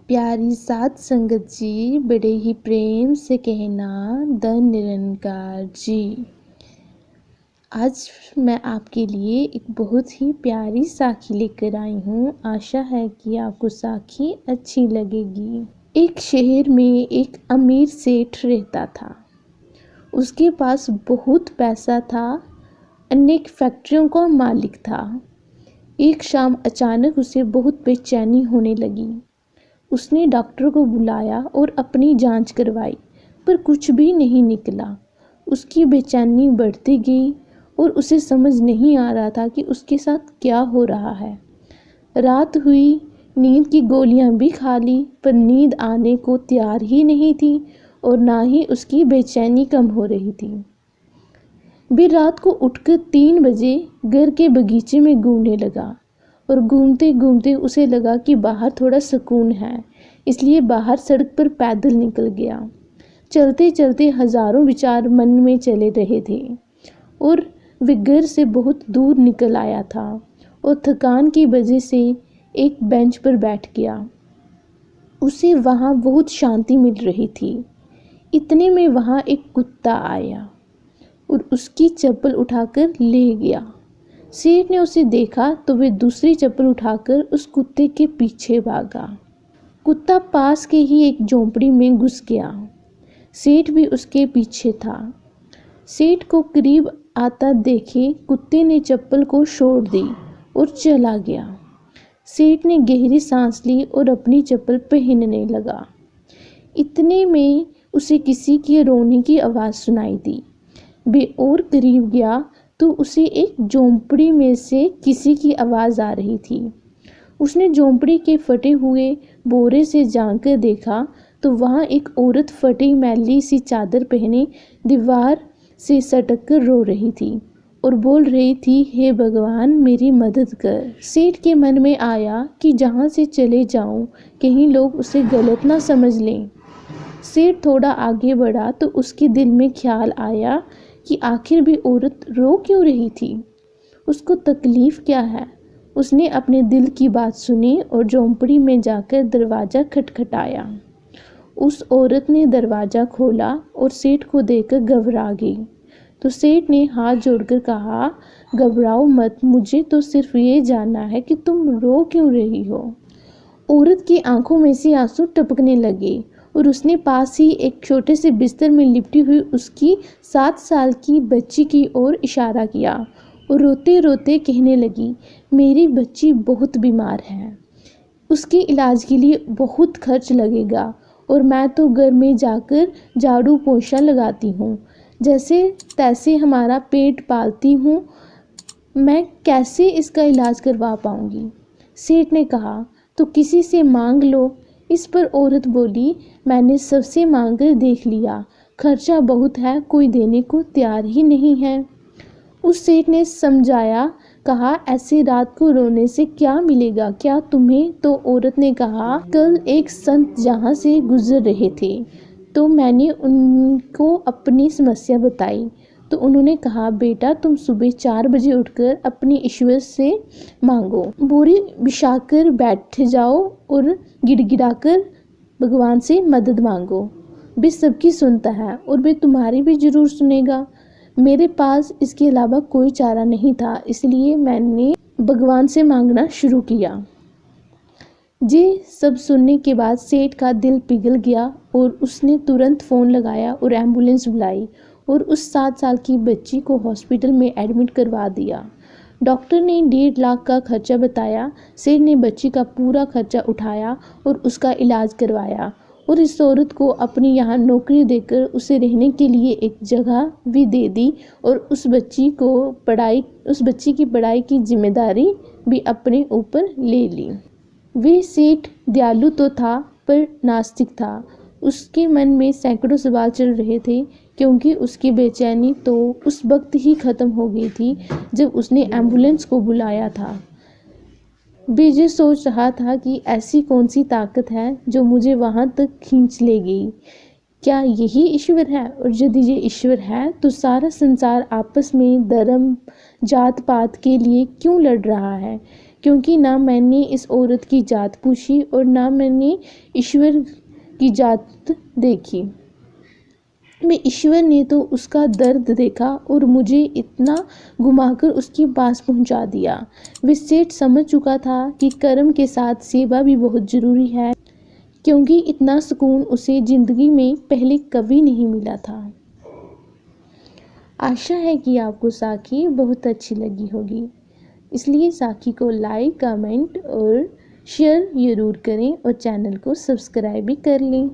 प्यारी साध संगत जी, बड़े ही प्रेम से कहना धन निरंकार जी। आज मैं आपके लिए एक बहुत ही प्यारी साखी लेकर आई हूँ। आशा है कि आपको साखी अच्छी लगेगी। एक शहर में एक अमीर सेठ रहता था। उसके पास बहुत पैसा था, अनेक फैक्ट्रियों का मालिक था। एक शाम अचानक उसे बहुत बेचैनी होने लगी। उसने डॉक्टर को बुलाया और अपनी जांच करवाई, पर कुछ भी नहीं निकला। उसकी बेचैनी बढ़ती गई और उसे समझ नहीं आ रहा था कि उसके साथ क्या हो रहा है। रात हुई, नींद की गोलियां भी खा ली, पर नींद आने को तैयार ही नहीं थी और ना ही उसकी बेचैनी कम हो रही थी। भी रात को उठकर 3 बजे घर के बगीचे में घूमने लगा और घूमते घूमते उसे लगा कि बाहर थोड़ा सुकून है, इसलिए बाहर सड़क पर पैदल निकल गया। चलते चलते हजारों विचार मन में चले रहे थे और वे घर से बहुत दूर निकल आया था और थकान की वजह से एक बेंच पर बैठ गया। उसे वहाँ बहुत शांति मिल रही थी। इतने में वहाँ एक कुत्ता आया और उसकी चप्पल उठाकर ले गया। सेठ ने उसे देखा तो वे दूसरी चप्पल उठाकर उस कुत्ते के पीछे भागा। कुत्ता पास के ही एक झोंपड़ी में घुस गया। सेठ भी उसके पीछे था। सेठ को करीब आता देखे कुत्ते ने चप्पल को छोड़ दी और चला गया। सेठ ने गहरी सांस ली और अपनी चप्पल पहनने लगा। इतने में उसे किसी के रोने की आवाज़ सुनाई दी। वे और करीब गया तो उसे एक झोंपड़ी में से किसी की आवाज़ आ रही थी। उसने झोंपड़ी के फटे हुए बोरे से झांक कर देखा तो वहाँ एक औरत फटी मैली सी चादर पहने दीवार से सटक कर रो रही थी और बोल रही थी, हे भगवान मेरी मदद कर। सेठ के मन में आया कि जहाँ से चले जाऊँ कहीं लोग उसे गलत ना समझ लें। सेठ थोड़ा आगे बढ़ा तो उसके दिल में ख्याल आया कि आखिर भी औरत रो क्यों रही थी, उसको तकलीफ क्या है। उसने अपने दिल की बात सुनी और झोंपड़ी में जाकर दरवाज़ा खटखटाया। उस औरत ने दरवाज़ा खोला और सेठ को देखकर घबरा गई। तो सेठ ने हाथ जोड़कर कहा, घबराओ मत, मुझे तो सिर्फ ये जानना है कि तुम रो क्यों रही हो। औरत की आंखों में से आंसू टपकने लगे और उसने पास ही एक छोटे से बिस्तर में लिपटी हुई उसकी 7 साल की बच्ची की ओर इशारा किया और रोते रोते कहने लगी, मेरी बच्ची बहुत बीमार है, उसके इलाज के लिए बहुत खर्च लगेगा और मैं तो घर में जाकर झाड़ू पोछा लगाती हूँ, जैसे तैसे हमारा पेट पालती हूँ, मैं कैसे इसका इलाज करवा पाऊँगी। सेठ ने कहा, तो किसी से मांग लो। इस पर औरत बोली, मैंने सबसे मांग कर देख लिया, खर्चा बहुत है, कोई देने को तैयार ही नहीं है। उस सेठ ने समझाया, कहा, ऐसी रात को रोने से क्या मिलेगा, क्या तुम्हें। तो औरत ने कहा, कल एक संत जहाँ से गुजर रहे थे तो मैंने उनको अपनी समस्या बताई तो उन्होंने कहा, बेटा तुम सुबह 4 बजे उठकर अपनी ईश्वर से मांगो, बोरी बिछाकर बैठ जाओ और गिड़गिड़ाकर भगवान से मदद मांगो। वे सबकी सुनता है और वे तुम्हारी भी जरूर सुनेगा। मेरे पास इसके अलावा कोई चारा नहीं था, इसलिए मैंने भगवान से मांगना शुरू किया। ये सब सुनने के बाद सेठ का दिल पिघल गया और उसने तुरंत फ़ोन लगाया और एम्बुलेंस बुलाई और उस 7 साल की बच्ची को हॉस्पिटल में एडमिट करवा दिया। डॉक्टर ने 1.5 लाख का खर्चा बताया। सेठ ने बच्ची का पूरा खर्चा उठाया और उसका इलाज करवाया और इस औरत को अपनी यहाँ नौकरी देकर उसे रहने के लिए एक जगह भी दे दी और उस बच्ची की पढ़ाई की जिम्मेदारी भी अपने ऊपर ले ली। वे सेठ दयालु तो था पर नास्तिक था। उसके मन में सैकड़ों सवाल चल रहे थे, क्योंकि उसकी बेचैनी तो उस वक्त ही ख़त्म हो गई थी जब उसने एम्बुलेंस को बुलाया था। वे ये सोच रहा था कि ऐसी कौन सी ताकत है जो मुझे वहाँ तक खींच ले गई। क्या यही ईश्वर है? और यदि ये ईश्वर है तो सारा संसार आपस में धर्म जात पात के लिए क्यों लड़ रहा है? क्योंकि ना मैंने इस औरत की जात पूछी और ना मैंने ईश्वर की जात देखी। मैं ईश्वर ने तो उसका दर्द देखा और मुझे इतना घुमाकर उसके पास पहुंचा दिया। वह सेठ समझ चुका था कि कर्म के साथ सेवा भी बहुत ज़रूरी है, क्योंकि इतना सुकून उसे ज़िंदगी में पहले कभी नहीं मिला था। आशा है कि आपको साखी बहुत अच्छी लगी होगी, इसलिए साखी को लाइक, कमेंट और शेयर ज़रूर करें और चैनल को सब्सक्राइब भी कर लें।